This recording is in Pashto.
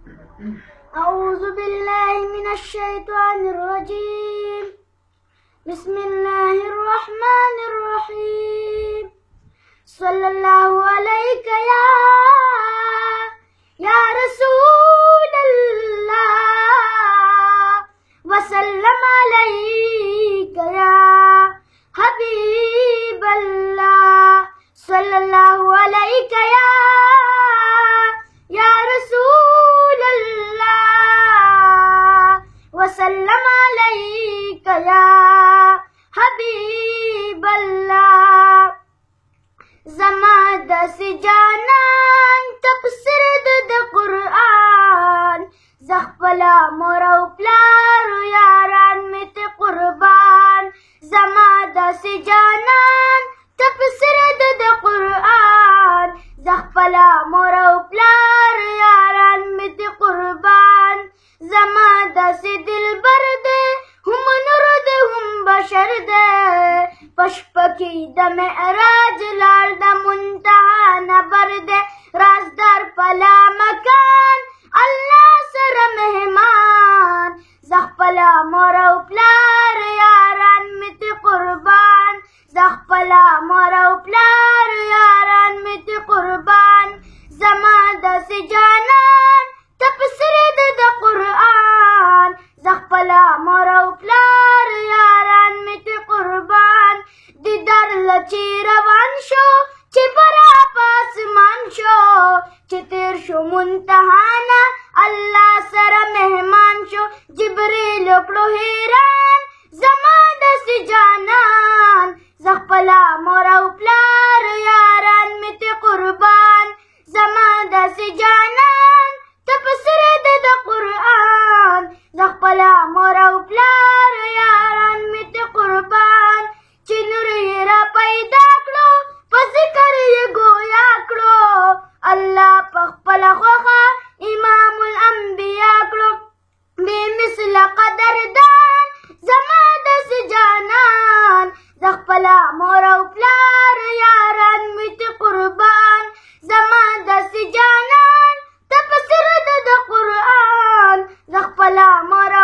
أعوذ بالله من الشيطان الرجيم. بسم الله الرحمن الرحيم. صلى الله عليك يا رسول الله وسلم عليك يا حبيب الله. صلى الله عليك يا رسول الله وسلم عليك يا حبيب الله. زما داسې جانان تفسیر د قرآن زخپلا مور او پلار یاران می ته قربان. زما داسې جانان تفسیر د قرآن زخپلا مور او پلار یاران می ته قربان. زما داسې دلبر دی هم نور دی هم بشر دی پشپکی د معراج لار د منتها نبر دی رازدار پلا مکان الله سره مهمان. زخپلا مور او پلار یاران می ته قربان. زخپلا مور او پلار یاران می ته قربان. زما داسې جانان تفسیر د قرآن زخپلا مور او پلار یاران می ته قربان. دیدار لچی روان شو چې برا پاسمان شو چې تیر شو منتهانا الله سره مهمان شو. جبریل کړو حیران زما داسې جانان زخپلا مور او پلار یاران می ته قربان. زما داسې جانان تفسیر د قرآن زخپلا مور او پلار یاران می ته قربان. چې نور یې را پیدا کړو په ذکر یې ګویا کړو الله په خپله خوښه امام الانبیا کړو. بې مثله قدردان زما داسې جانان زخپلا مور او پلار یاران می ته قربان. زما داسې جانان تفسیر د قرآن زخپلا مور